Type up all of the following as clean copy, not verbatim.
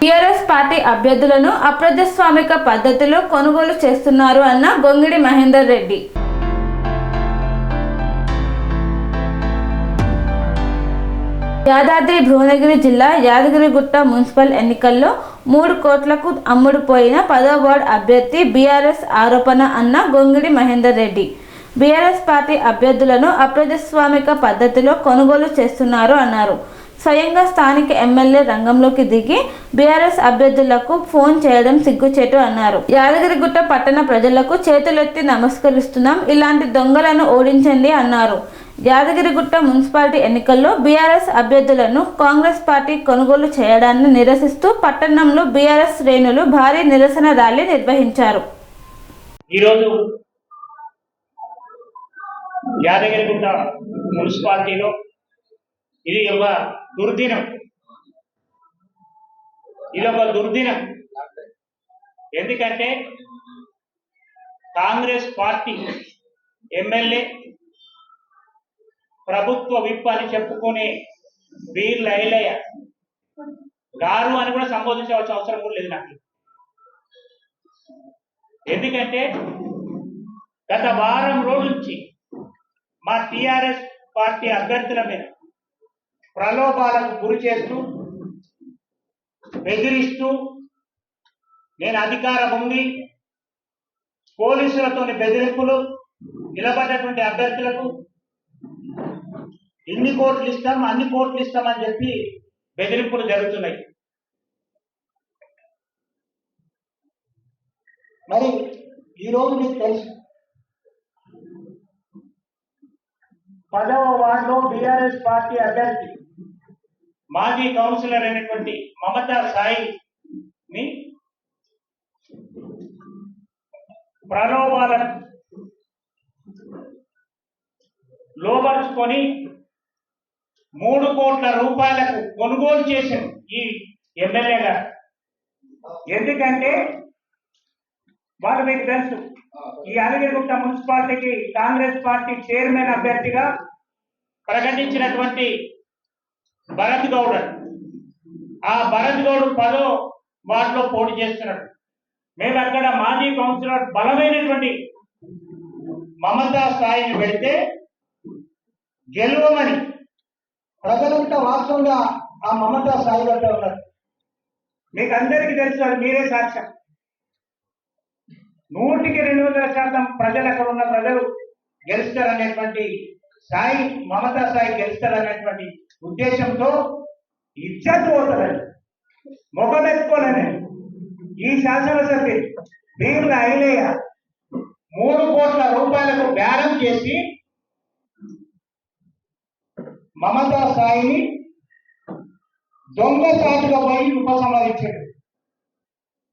TRS party అభ్యర్థులను అప్రజాస్వామిక పద్ధతిలో కొనుగోలు చేస్తున్నారు అన్న గొంగిడి మహేందర్ రెడ్డి. యాదాద్రి భువనగిరి జిల్లా యాదగిరిగుట్ట మున్సిపల్ ఎన్నికల్లో 3 కోట్లకు అమ్ముడుపోయిన 10వ వార్డు అభ్యర్థి బీఆర్ఎస్ ఆరోపణ అన్న గొంగిడి మహేందర్ రెడ్డి. బీఆర్ఎస్ పార్టీ అభ్యర్థులను అప్రజాస్వామిక పద్ధతిలో కొనుగోలు చేస్తున్నారు అన్నారు. స్వయంగా స్థానిక ఎమ్మెల్యే రంగంలోకి దిగి బీఆర్ఎస్ అభ్యర్థులకు ఫోన్ చేయడం సిగ్గుచేటు అన్నారు. యాదగిరిగుట్ట పట్టణ ప్రజలకు చేతులెత్తి నమస్కరిస్తున్నాం, ఇలాంటి దొంగలను ఓడించండి అన్నారు. యాదగిరిగుట్ట మున్సిపాలిటీ ఎన్నికల్లో బీఆర్ఎస్ అభ్యర్థులను కాంగ్రెస్ పార్టీ కొనుగోలు చేయడాన్ని నిరసిస్తూ పట్టణంలో బీఆర్ఎస్ శ్రేణులు భారీ నిరసన ర్యాలీ నిర్వహించారు. ఈరోజు యాదగిరిగుట్ట మున్సిపాలిటీలో ఇది ఒక దుర్దినం. ఎందుకంటే కాంగ్రెస్ పార్టీ ఎమ్మెల్యే ప్రభుత్వ విప్ అని చెప్పుకునే వీర్ల ఐలయ్య గారు అని కూడా సంబోధించవలసిన అవసరం కూడా లేదు నాకు. ఎందుకంటే గత వారం రోజుల నుంచి మా టిఆర్ఎస్ పార్టీ అభ్యర్థుల మీద ప్రలోభాలకు గురి చేస్తూ బెదిరిస్తూ నేను అధికారం ఉంది, పోలీసులతోని బెదిరింపులు, నిలబడ్డటువంటి అభ్యర్థులకు ఇన్ని కోట్లు ఇస్తాం అన్ని కోట్లు ఇస్తామని చెప్పి బెదిరింపులు జరుగుతున్నాయి. మరి ఈరోజు మీకు తెలుసు 10వ వార్డులో బీఆర్ఎస్ పార్టీ అభ్యర్థి మాజీ కౌన్సిలర్ అయినటువంటి మమతా సాయిని ప్రలోభాలను లోబరుచుకొని 3 కోట్ల రూపాయలకు కొనుగోలు చేశారు ఈ ఎమ్మెల్యే గారు. ఎందుకంటే వాళ్ళు మీకు తెలుసు, ఈ యాదగిరిగుట్ట మున్సిపాలిటీకి కాంగ్రెస్ పార్టీ చైర్మన్ అభ్యర్థిగా ప్రకటించినటువంటి భరత్ గౌడ్, ఆ భరత్ గౌడ్ 10వ వార్డులో పోటీ చేస్తున్నాడు. మేము అక్కడ మాజీ కౌన్సిలర్ బలమైనటువంటి మమతా స్థాయిని పెడితే గెలవమని ప్రజలంతా వాస్తవంగా ఆ మమతా స్థాయిలో ఉన్నారు. మీకు అందరికీ తెలుసు, అది మీరే సాక్ష్యం. 100కి 200% ప్రజలు అక్కడ ఉన్న ప్రజలు గెలుస్తారనేటువంటి స్థాయి, మమతా స్థాయి గెలుస్తారనేటువంటి ఉద్దేశంతో ఇజ్జత్ పోతారని ముఖమెత్తుకోలేని ఈ శాసనసభ్యులు వీర్ల ఐలయ్య 3 కోట్ల రూపాయలకు బేరం చేసి మమతా స్థాయిని దొంగసాటుగా పోయి ఉపసంహరించాడు.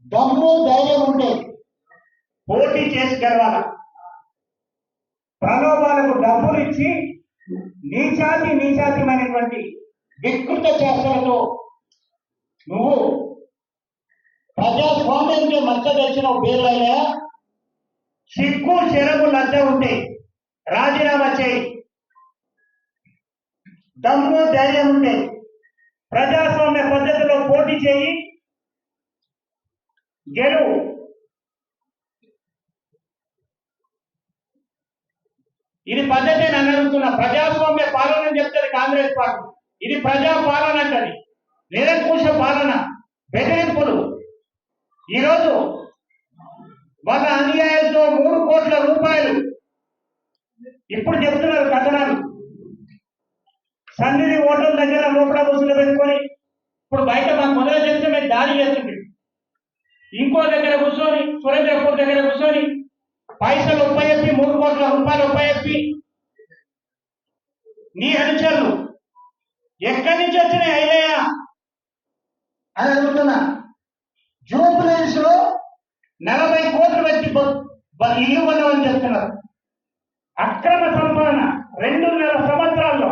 దమ్ము ధైర్యం ఉంటే పోటీ చేసి గెలవాల. ప్రలోభాలకు డబ్బులు ఇచ్చి నీచాతీమైనటువంటి వికృత చేష్టలతో నువ్వు ప్రజాస్వామ్యానికి మచ్చ తెలిసిన పేర్లైనా సిగ్గు చెరగు లజ్జ ఉంటే రాజీనామా చేయి. దమ్ము ధైర్యం ఉంటే ప్రజాస్వామ్య పద్ధతిలో పోటీ చేయి, గెలువు. ఇది పద్ధతి అని అడుగుతున్నా. ప్రజాస్వామ్య పాలన అని చెప్తుంది కాంగ్రెస్ పార్టీ, ఇది ప్రజా పాలన అంటది. నిరంకుశ పాలన, బెదిరింపులు. ఈరోజు వాళ్ళ అన్యాయంతో 3 కోట్ల రూపాయలు ఇప్పుడు చెప్తున్నారు కథనాలు. సన్నిధి హోటల్ దగ్గర లోపల వసూలు పెట్టుకొని ఇప్పుడు బయట మాకు మొదలు చేస్తే మేము దాడి చేస్తుంది. ఇంకో దగ్గర కూర్చొని సురేంద్రపూర్ దగ్గర కూర్చొని పైసలు ఉపయోగించి 3 కోట్ల రూపాయలు ఉపయోగించి నీ అనుచరులు ఎక్కడి నుంచి వచ్చినాయి ఐలయ్య అని అడుగుతున్నా. జూబ్లీస్ లో 40 కోట్లు పెట్టి ఇల్లు కొనమని చెప్తున్నారు. అక్రమ సంపాదన 2.5 సంవత్సరాల్లో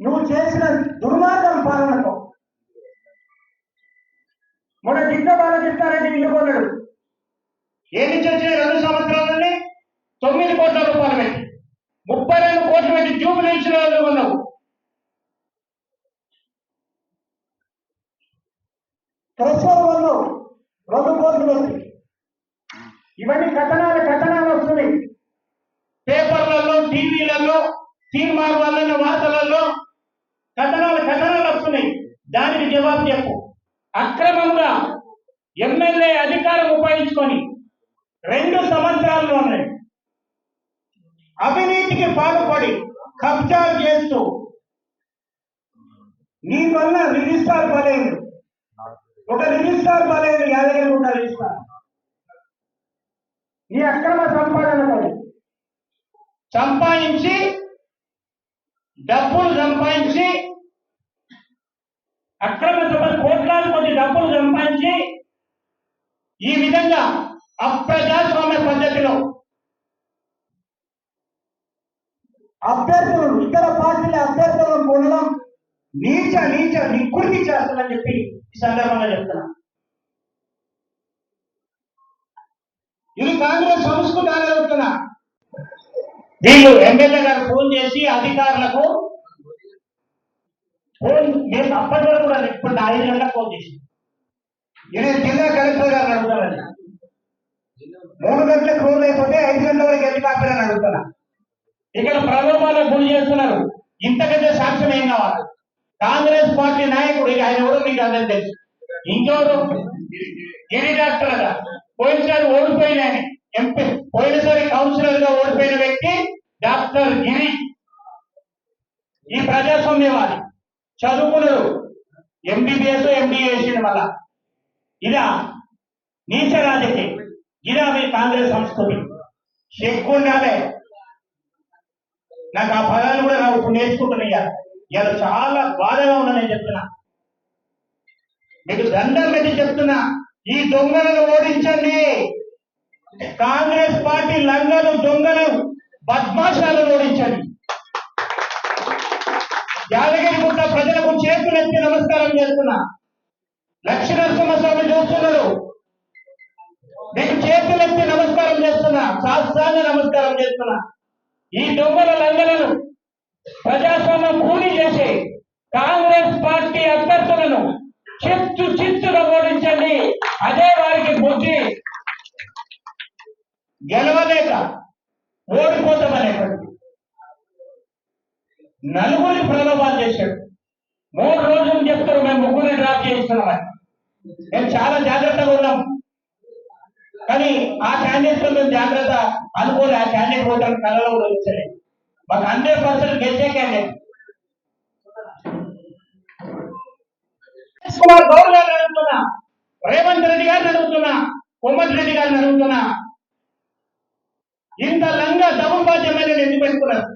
నువ్వు చేసిన దుర్మార్గం పాలనతో మొన్న దిగ్గ బాలకృష్ణారెడ్డి ఇల్లు కొన్నాడు. ఏమి చేసిన 2 సంవత్సరాలని 9 కోట్ల రూపాయలు పెట్టి 32 కోట్లు పెట్టి జూబ్లీస్ లో ఇల్లు కొన్నావు. క్రషర్ వాళ్ళు 2 కోట్లు పెట్టి ఇవన్నీ కథనాలు వస్తున్నాయి పేపర్లలో, టీవీలలో, సినిమా వాళ్ళ వార్తలలో కథనాలు వస్తున్నాయి. దానికి జవాబు చెప్పు. అక్రమంగా ఎమ్మెల్యే అధికారం ఉపయోగించుకొని 2 సంవత్సరాల్లోనే అవినీతికి పాల్పడి కబ్జాలు చేస్తూ నీ వల్ల రిజిస్ట్రార్ బలేదు, ఒక రిజిస్ట్రార్ బలేదు, యాదగిరి గుట్ట రిజిస్ట్రార్ ఈ అక్రమ సంపాదన సంపాదించి డబ్బులు సంపాదించి అక్రమ కోట్లాది కొద్ది డబ్బులు సంపాదించి ఈ విధంగా అప్రజాస్వామ్య పద్ధతిలో అభ్యర్థులు, ఇతర పార్టీల అభ్యర్థులను కొనడం నీచ నికృతి చేస్తానని చెప్పి ఈ సందర్భంగా చెప్తున్నా. ఇది కాంగ్రెస్ సంస్కృతి అని చెప్తున్నా. వీళ్ళు ఎమ్మెల్యే గారు ఫోన్ చేసి అధికారులకు మేము అప్పటి వరకు కూడా ఇప్పుడు 5 గంటలకు ఫోన్ చేసి నేను జిల్లా కలెక్టర్ గారు అడుగుతానని 3 గంటలకు ఫోన్ అయిపోతే 5 గంటల వరకు ఎందుకు ఆపారని అడుగుతున్నా. ఇక్కడ ప్రలోభాలకు గురి చేస్తున్నారు. ఇంతకంటే సాక్ష్యం ఏం కావాలి? కాంగ్రెస్ పార్టీ నాయకుడు, ఆయన ఎవరు మీకు అందరూ తెలుసు. ఇంకెవరు? గిరి డాక్టర్ గా పోయినసారి ఓడిపోయిన ఎంపీ, పోయినసారి కౌన్సిలర్ గా ఓడిపోయిన వ్యక్తి డాక్టర్ గిరి. ఈ ప్రజాస్వామ్యవాది చదువుకున్నారు, ఎంబీబీఎస్ ఎంబీఏ చేసిన వల్ల. ఇదా నీచ రాజకీయం, ఇదా మీ కాంగ్రెస్ సంస్కృతి? సిగ్గుండాలే. నాకు ఆ పదాలు కూడా నాకు ఇప్పుడు నేర్చుకుంటున్నా. ఇలా చాలా బాధగా ఉన్నా. నేను చెప్తున్నా, మీకు దండం పెట్టి చెప్తున్నా, ఈ దొంగలను ఓడించండి. కాంగ్రెస్ పార్టీ లంగలు, దొంగలు, బద్మాషాలను ఓడించండి. యాదగిరి గుట్ట ప్రజలకు చేతులెత్తి నమస్కారం చేస్తున్నా. లక్ష్మీనరసింహస్వామి చూస్తున్నారు, మీకు చేతులెత్తి నమస్కారం చేస్తున్నా, శాస్త్రాన్ని నమస్కారం చేస్తున్నా. ఈ దొంగల లంగలను ప్రజాస్వామ్యం కూలీ చేసి కాంగ్రెస్ పార్టీ అభ్యర్థులను చిత్తుగా ఓడించండి. అదే వారికి బుద్ధి. గెలవలేక ఓడిపోతామనేటువంటి నలుగురికి ప్రలోభాలు చేశాడు. 3 రోజులు చెప్తారు మేము 3 డ్రాప్ చేస్తున్నామని. మేము చాలా జాగ్రత్తగా ఉన్నాం. కానీ ఆ క్యాండిడేట్ తో మేము జాగ్రత్త అనుకోలే. ఆ క్యాండిడేట్ ఓటర్ కళలో కూడా వచ్చలేదు. మాకు 100% గెలిచే క్యాండిడేట్ కుమార్ గౌడ్ గారిని అడుగుతున్నా, రేవంత్ రెడ్డి గారిని అడుగుతున్నా, కోమటిరెడ్డి గారిని అడుగుతున్నా, ఇంత లంగా దమ్ముబాజీ ఎమ్మెల్యేలు ఎందుకు పెట్టుకున్నారు?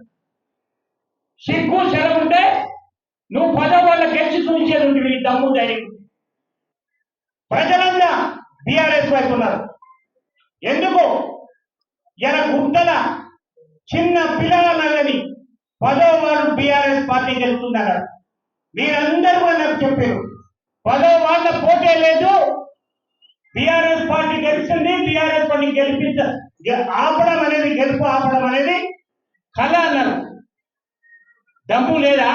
సిగ్గు శరం ఉంటే నువ్వు 10 వాళ్ళ గెలిచి చూపించేది ఉంటుంది. ఈ దమ్ము ధైర్యం ప్రజలంతా బీఆర్ఎస్ వైపు ఉన్నారు. ఎందుకు? ఇలా గుట్టల చిన్న పిల్లలని 10వ వార్డు బీఆర్ఎస్ పార్టీ గెలుస్తుందన్నారు. మీరందరూ కూడా నాకు చెప్పారు 10వ వార్డుల పోటీ లేదు, బీఆర్ఎస్ పార్టీ గెలిచింది, బీఆర్ఎస్ పార్టీ ఆపడం అనేది, గెలుపు ఆపడం అనేది కళ అన్నారు. దమ్ము లేదా?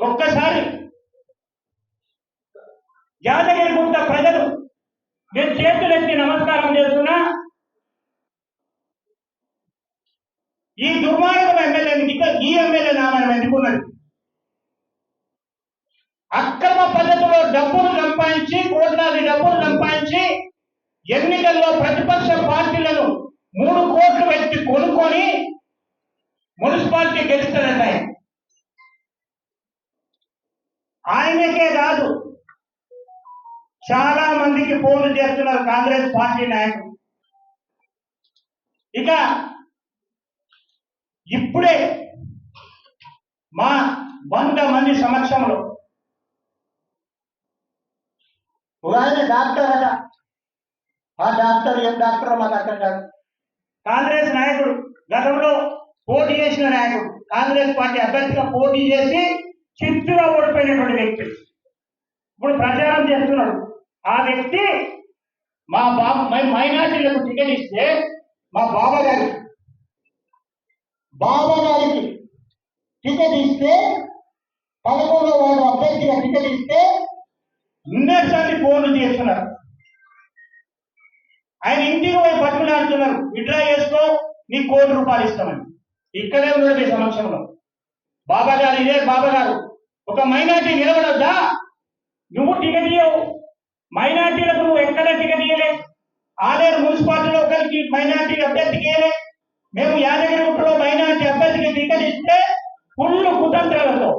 ఒక్కసారి యాదగిరి గుట్ట ప్రజలు నేను చేతులెత్తి నమస్కారం చేస్తున్నా. ఈ దుర్మార్గం ఎమ్మెల్యేని ఈ ఎమ్మెల్యే నామని ఎన్నుకున్నది అక్రమ పద్ధతిలో డబ్బులు సంపాదించి, కోట్లాది డబ్బులు సంపాదించి ఎన్నికల్లో ప్రతిపక్ష పార్టీలను 3 కోట్లు పెట్టి కొనుక్కొని మున్సిపాలిటీ గెలుస్తారంట. ఆయనకే కాదు, చాలా మందికి ఫోన్లు చేస్తున్నారు కాంగ్రెస్ పార్టీ నాయకులు. ఇక ఇప్పుడే మా 100 మంది సమక్షంలో ఆయన డాక్టర్ అట, ఆ డాక్టర్ ఏం డాక్టర్ మాకు అర్థం కాదు. కాంగ్రెస్ నాయకుడు, గతంలో పోటీ చేసిన నాయకుడు, కాంగ్రెస్ పార్టీ అభ్యర్థిగా పోటీ చేసి చిత్తుగా ఓడిపోయినటువంటి వ్యక్తి ఇప్పుడు ప్రచారం చేస్తున్నాడు. ఆ వ్యక్తి మా మైనార్టీలకు టికెట్ ఇస్తే మా బాబా గారికి టికెట్ ఇస్తే 11వ వార్డు అభ్యర్థిగా టికెట్ ఇస్తే ఎన్నోసార్లు ఫోన్లు చేస్తున్నారు. ఆయన ఇంటికి పోయి పట్టుకులాడుతున్నారు, విడ్రా చేసుకో నీకు ₹1,00,00,000 ఇస్తామని. ఇక్కడే ఉన్నాడు మీ సమక్షంలో. బాబా గారు, ఇదే బాబా గారు, ఒక మైనార్టీ నిలబడొద్దా? నువ్వు టికెట్ ఇవ్వవు, మైనార్టీలకు నువ్వు ఎక్కడ టికెట్ ఇవ్వలే. ఆలేరు మున్సిపాలిటీలో ఒకరికి మైనార్టీ అభ్యర్థికి ఇవ్వలే. మేము యాదగిరిగుట్టలో మైనార్టీ అభ్యర్థికి టికెట్ ఇస్తే ఫుల్ కుతంత్రాలతో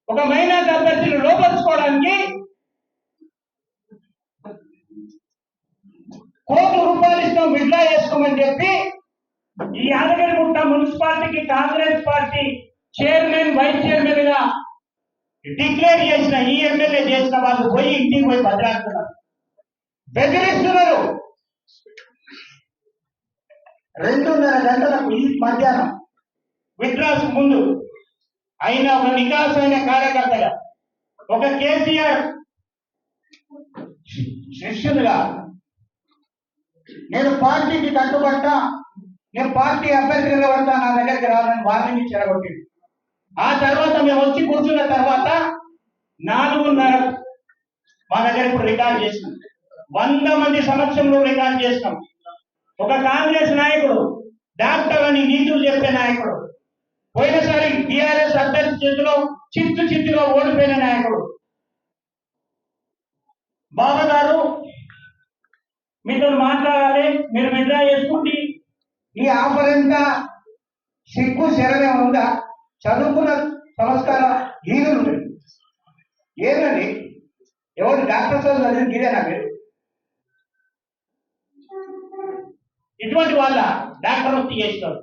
ఒక మైనార్టీ అభ్యర్థిని లోపరుచుకోవడానికి ₹1,00,00,000 ఇస్తాం విడ్రా చేసుకోమని చెప్పి ఈ యాదగిరిగుట్ట మున్సిపాలిటీకి Congress party chairman, vice chairman గా డిక్లేర్ చేసిన ఈ ఎమ్మెల్యే చేసిన వాళ్ళు పోయి ఇంటికి పోయి బదిలాడుతున్నారు, బెదిరిస్తున్నారు. 2:30 గంటలకు ఈ మధ్యాహ్నం విడ్రాస్ ముందు అయిన ఒక నికాసైన కార్యకర్తగా, ఒక కేసీఆర్ శిష్యులుగా నేను పార్టీకి కట్టుబడ్డా, నేను పార్టీ అభ్యర్థిగా పడతా, నా దగ్గరికి రావాలని వార్నింగ్ చెడగొట్టింది. ఆ తర్వాత మేము వచ్చి కూర్చున్న తర్వాత 4:30 మా దగ్గర ఇప్పుడు రికార్డు చేసినాం. 100 మంది సమక్షంలో రికార్డు చేసినాం. ఒక కాంగ్రెస్ నాయకుడు, డాక్టర్ అని నీతులు చెప్పే నాయకుడు, పోయినసారి టిఆర్ఎస్ అభ్యర్థి చేతిలో చిత్తుగా ఓడిపోయిన నాయకుడు బాబా గారు, మీతో మాట్లాడాలి, మీరు విడ్రా చేసుకోండి. ఈ ఆఫర్ ఎంత సిగ్గు శరమే ఉందా? చదువుకున్న సంస్కార హీనులు ఏదండి? ఎవరు డాక్టర్ చదివి గిరేనా మీరు? ఇటువంటి వాళ్ళ డాక్టర్ వృత్తి చేస్తారు.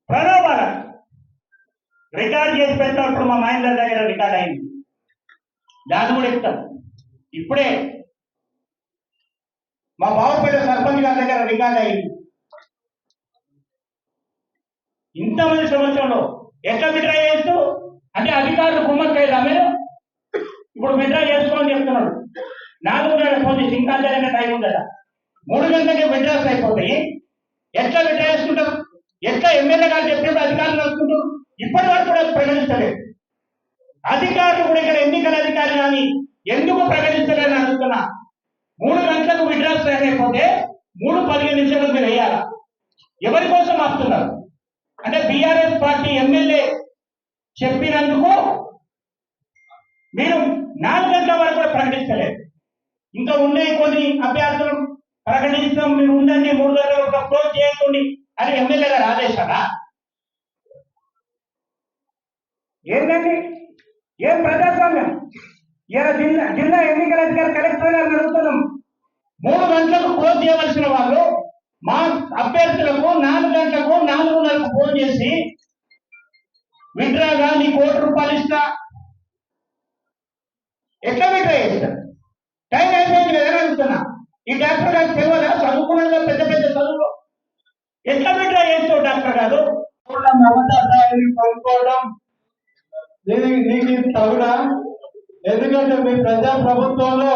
ప్రణోబాల రికార్డ్ చేసి పెట్టినప్పుడు మా మహేందర్ దగ్గర రికార్డ్ అయింది, దాన్ని కూడా ఇస్తాం. ఇప్పుడే మా బావపేట సర్పంచ్ గారి దగ్గర రికార్డ్ అయింది. ఇంతమంది సంవత్సరంలో ఎట్లా విడ్రా చేస్తూ అంటే అధికారులు కుమ్మక్కయ్యారా మీరు? ఇప్పుడు విడ్రా చేసుకోమని చెప్తున్నాడు. 4:30 ఫోన్ చేసి ఇంకా జరిగిన టైం ఉందా? 3 గంటలకే విడ్రాస్ అయిపోతాయి. ఎట్లా విడ్రా చేసుకుంటారు? ఎట్లా ఎమ్మెల్యే గారు చెప్పినప్పుడు అధికారులు నడుచుకుంటారు? ఇప్పటి వరకు కూడా ప్రకటించలేదు. అధికారులు కూడా ఇక్కడ ఎన్నికల అధికారి కానీ ఎందుకు ప్రకటించలేదని అడుగుతున్నా. 3 గంటలకు విడ్రాస్ అయిపోతే 3:15 నిమిషాలు మీరు వేయాలా? ఎవరి కోసం ఆపుతున్నారు? అంటే బీఆర్ఎస్ పార్టీ ఎమ్మెల్యే చెప్పినందుకు మీరు 4 గంటల వరకు కూడా ప్రకటించలేదు. ఇంకా ఉన్నాయి కొన్ని అభ్యర్థులు ప్రకటిస్తాం, మీరు ఉండండి, 3 గంటల క్లోజ్ చేయకండి అని ఎమ్మెల్యే గారు ఆదేశాలా? ఏంటండి, ఏం ప్రజాస్వామ్యం? ఇలా జిల్లా ఎన్నికల అధికారి కలెక్టర్ గారు అడుగుతున్నాం. 3 గంటలకు క్లోజ్ చేయవలసిన వాళ్ళు మా అభ్యర్థులకు 4 గంటలకు 4:30కు ఫోన్ చేసి విడ్రాగా నీకు ₹1,00,00,000 ఇస్తా, ఎట్లా విడ్రా చేస్తారు? టైం అయిపోయింది కదా అడుగుతున్నా. ఈ డాక్టర్ గారు తెలియదా? చదువుకున్న పెద్ద పెద్ద చదువులు ఎట్లా విడ్రా చేస్తావు డాక్టర్ గారు? కొనుక్కోవడం నీకు తగుడా? ఎందుకంటే మీ ప్రజాప్రభుత్వంలో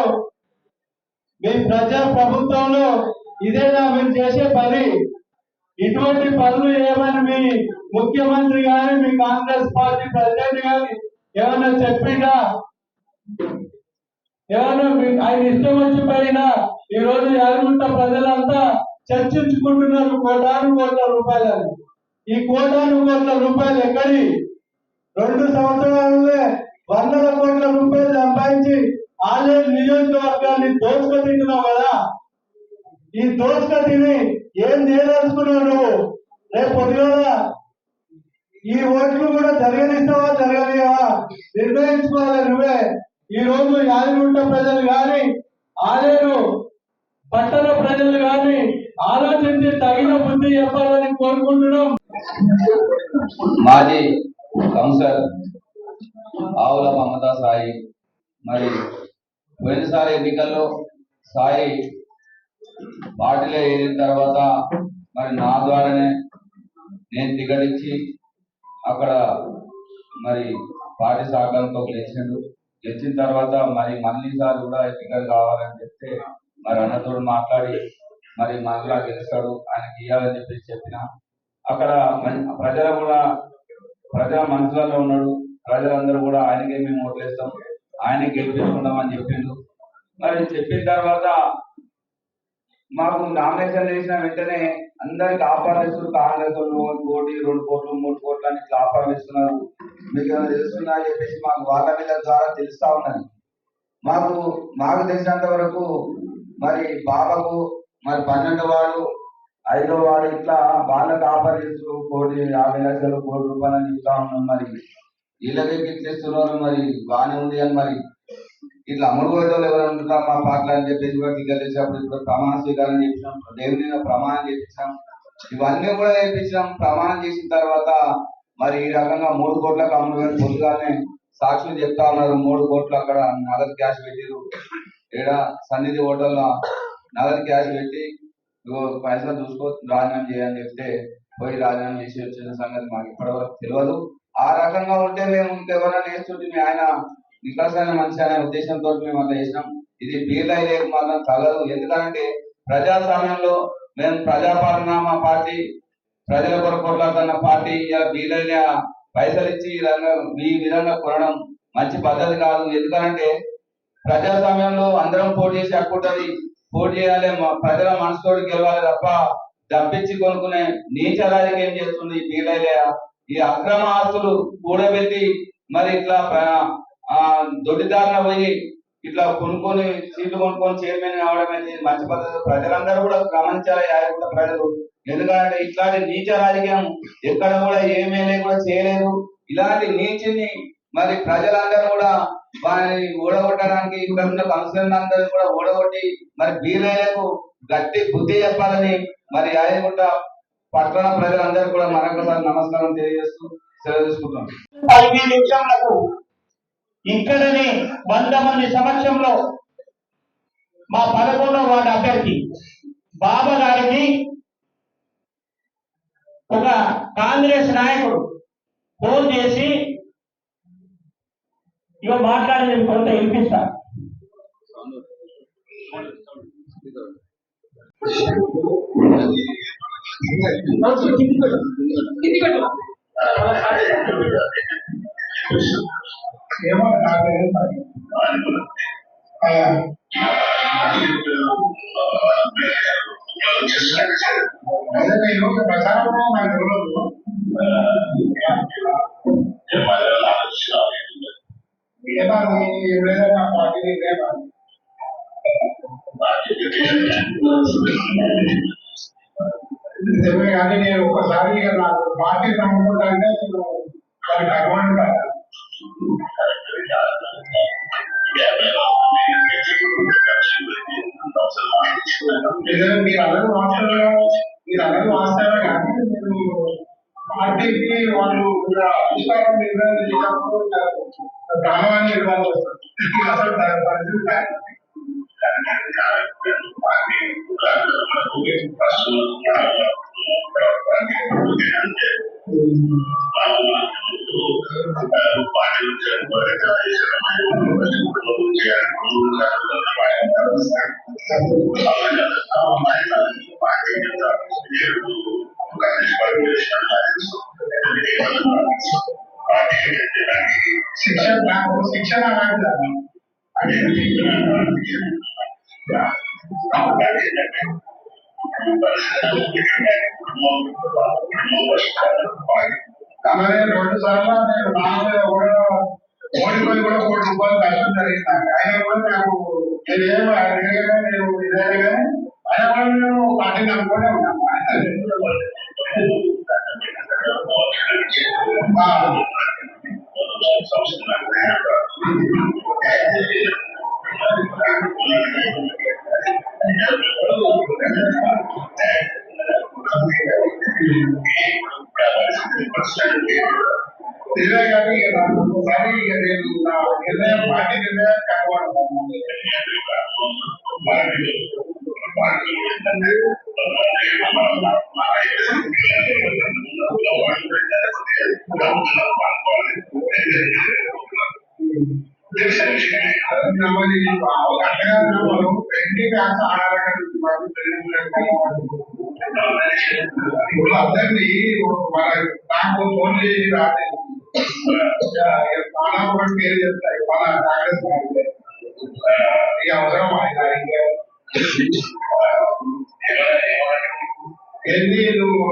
ఇదేనా మీరు చేసే పని? ఇటువంటి పనులు ఏమైనా మీ ముఖ్యమంత్రి గాని మీ కాంగ్రెస్ పార్టీ ప్రెసిడెంట్ గాని ఏమైనా చెప్పిందా? ఏమైనా ఆయన ఇష్టం వచ్చి పైన ఈ రోజు యాదగిరిగుట్ట ప్రజలంతా చర్చించుకుంటున్నారు ₹1,00,00,000 రూపాయలని. ఈ ₹1,00,00,000 రూపాయలు ఎక్కడి? 2 సంవత్సరాలనే ₹100,00,00,000 సంపాదించి ఆలేరు నియోజకవర్గాన్ని దోచుకొనిస్తున్నావు కదా. ఈ దోచుకతిని ఏం చేయదలుచుకున్నావు నువ్వు? రేపు పొద్దున ఈ ఓట్లు కూడా జరగనిస్తావా జరగనివా నిర్ణయించుకోవాలి నువ్వే. ఈ రోజు యాదగిరిగుట్ట ప్రజలు కానీ ఆలేరు పట్టణ ప్రజలు కానీ ఆలోచించి తగిన బుద్ధి చెప్పాలని కోరుకుంటున్నాం. మాజీ కౌన్సిలర్ ఆవుల మమతా సాయి, మరి పోయినసారి ఎన్నికల్లో సాయి పార్టీలో ఏరిన తర్వాత మరి నా ద్వారానే నేను టికెట్ ఇచ్చి అక్కడ మరి పార్టీ సహకారంతో గెలిచిన తర్వాత మరి మళ్ళీ సార్ కూడా టికెట్ కావాలని చెప్తే మరి అన్నతో మాట్లాడి మరి మళ్ళా గెలుస్తాడు, ఆయనకి ఇవ్వాలని చెప్పి చెప్పిన. అక్కడ ప్రజలు కూడా ప్రజల మనసులలో ఉన్నాడు. ప్రజలందరూ కూడా ఆయనకే మేము ఓట్లేస్తాం, ఆయన గెలిపించుకుంటాం అని చెప్పిండు. మరి చెప్పిన తర్వాత మాకు నామినేషన్ చేసిన వెంటనే అందరికి ఆఫర్లు ఇస్తున్నారు. కాంగ్రెస్ వాళ్ళు 1 కోటి 2 కోట్లు 3 కోట్లు అని ఇట్లా ఆఫర్లు ఇస్తున్నారు. మీకు ఏమైనా తెలుస్తుందా అని చెప్పేసి మాకు వాళ్ళ మీద ద్వారా తెలుస్తా ఉన్నది. మాకు తెలిసినంత వరకు మరి బాబాకు మరి 12 వాడు 5వ వాడు ఇట్లా వాళ్ళకి ఆఫర్ చేస్తూ 1,50,00,000 1 కోటి రూపాయలు అని చెప్తా ఉన్నాం. మరి వీళ్ళకి ఇట్లా ఇస్తున్నారు, మరి బాగానే ఉంది అని మరి ఇట్లా అమ్ముడు పోయేటోళ్ళు ఎవరైనా ఉంటారా మా పాటలు అని చెప్పేసి కూడా టికెట్ ఇచ్చినప్పుడు ఇప్పుడు ప్రమాణ స్వీకారం చేయించాం, దేవుని మీద ప్రమాణం చేయించాం, ఇవన్నీ కూడా చేయించాం. ప్రమాణం చేసిన తర్వాత మరి ఈ రకంగా 3 కోట్లకు అమ్ముడు పోయి పొద్దుగానే సాక్షులు చెప్తా ఉన్నారు. 3 కోట్లు అక్కడ నగదు క్యాష్ పెట్టిరు. ఈడ సన్నిధి హోటల్లో నగదు క్యాష్ పెట్టి పైసలు చూసుకో రాజీనామా చేయని చెప్తే పోయి రాజీనామా చేసి వచ్చిన సంగతి మాకు ఇప్పటివరకు తెలియదు. ఆ రకంగా ఉంటే మేము ఇంకెవరైనా చేస్తుంటే ఆయన వికాసాన్ని మంచి అనే ఉద్దేశంతో మేము అట్లా చేసినాం. ఇది బీర్లైలేక మాత్రం తగదు. ఎందుకంటే ప్రజాస్వామ్యంలో మేము ప్రజాపాలన మా పార్టీ ప్రజల కొరకు కొట్లాడుతున్న పార్టీ ఇలా బీర్లైన పైసలు ఇచ్చి ఈ విధంగా కొనడం మంచి పద్ధతి కాదు. ఎందుకంటే ప్రజాస్వామ్యంలో అందరం పోటీ చేసి అక్కుంటది, పోటీ చేయాలి, ప్రజల మనసుతోటి గెలవాలి తప్ప డబ్బిచ్చి కొనుక్కునే నీచ రాజకీయం చేస్తుంది బీర్లైలే. ఈ అక్రమ ఆస్తులు కూడబెట్టి మరి ఇట్లా దొడ్డిదారిన పోయి ఇట్లా కొనుక్కొని సీట్లు కొనుక్కొని చైర్మన్ కావడం అనేది మంచి పద్ధతి. ప్రజలందరూ కూడా గమనించాలి, యాదగిరిగుట్ట ప్రజలు. ఎందుకంటే ఇట్లాంటి నీచ రాజకీయం ఎక్కడ కూడా ఏమేలే కూడా చేయలేదు. ఇలాంటి నీచిని మరి ప్రజలందరూ కూడా వారిని ఓడగొట్టడానికి ఇక్కడ ఉన్న కౌన్సిలర్లందరూ కూడా ఓడగొట్టి మరి బీర్లైలకు గట్టి బుద్ధి చెప్పాలని మరి యాదగిరిగుట్ట పట్టణ ప్రజలందరూ కూడా మరొకసారి నమస్కారం తెలియజేస్తూ సెలవు తీసుకుంటున్నాం. 15 నిమిషాలకు ఇక్కడనే 100 మంది సమక్షంలో మా 11వ వార్డు అభ్యర్థి బాబా గారికి ఒక కాంగ్రెస్ నాయకుడు ఫోన్ చేసి ఇక మాట్లాడి కొంత వినిపిస్తా. ఏమో నాకు అదే నేను ప్రచారంలో నాకు తెలియదు. ఏదైనా పార్టీ నిజమే, కానీ నేను ఒకసారి నాకు పార్టీ నమ్ముకుంటా అంటే నేను దానికి అర్హుడా. మీరు అన్నది వాస్తవమే కానీ మీరు పార్టీకి వాళ్ళు అధికారం నిర్ణయం చేసినప్పుడు గ్రామాన్ని ఇవ్వాల్సి వస్తుంది. అసలు దాని పరిస్థితి శిక్షణ అలాంటిది అలాగే 2 సార్లు నేను నాలుగు కూడా ఓడిపోయి కూడా 1 కోటి రూపాయలు కష్టం జరిగింది. ఆయన కూడా నాకు నేనేమో నేను ఇదే కానీ ఆయన కూడా నేను పార్టీని అనుకునే ఉన్నాను. ఇదే కానీ ఒకసారి నేను నా నిర్ణయం పార్టీ నిర్ణయం కనబడతాను. ఆడాలి ఇప్పుడు అందరినీ మన నాకు ఫోన్ చేసి రాత్రి పాలన పేరు చెప్తాయి మన కాంగ్రెస్ పార్టీ ఇక అవసరం ఆయన ఎన్ని నువ్వు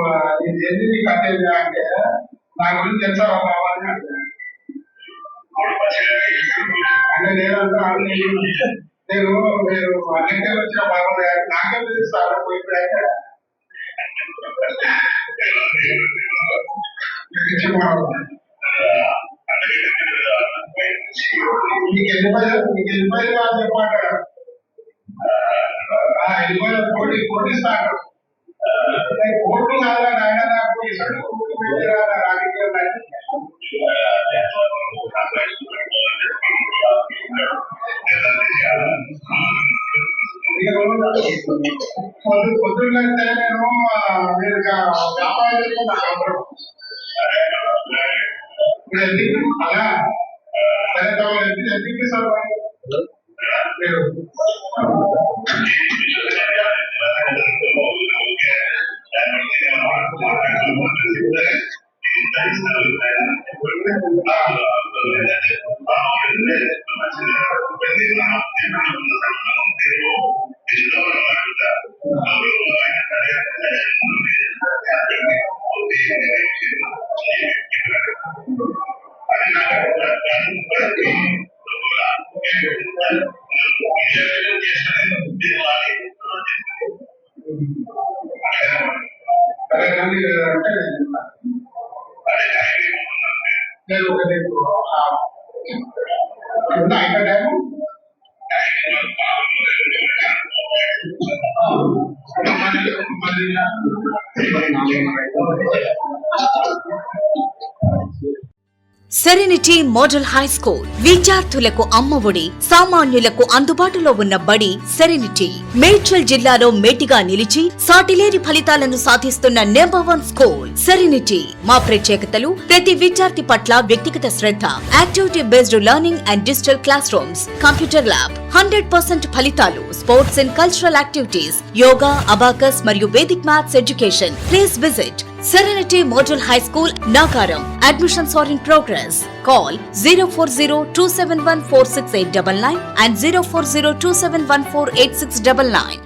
ఎన్ని నీకు అత్యంత అంటే నా గురించి తెలుసావా బాబా అని అంటే నేనంతా నేను మీరు అన్నింటి వచ్చిన బాబా నాకే తెలుస్తాను పోయిపోయాక నీకు ఎన్ని వాళ్ళు చెప్పాక కోటి స్టార్ట్ కోట్లు కాదా నాయన నాకు ఇసడు రాజకీయం పొద్దున్న నేను మీరు వ్యాపారం చేసుకున్నాను అలా ఎందుకు సార్ మీరు నేను ఒకటి time serenity model high school విద్యార్థులకు అమ్మఒడి, సామాన్యులకు అందుబాటులో ఉన్న బడి సెరెనిటీ. మేడ్చల్ జిల్లాలో మేటిగా నిలిచి సాటిలేని ఫలితాలను సాధిస్తున్న నంబర్ 1 స్కూల్ సెరెనిటీ. మా ప్రత్యేకతలు ప్రతి విద్యార్థి పట్ల వ్యక్తిగత శ్రద్ధ, activity based learning and digital classrooms, computer lab, 100% ఫలితాలు, sports and cultural activities, yoga, abacus మరియు Vedic maths education. Please visit Serenity Model High School, Nagaram. Admissions are in progress. Call 040-271-46899 and 040-271-48699.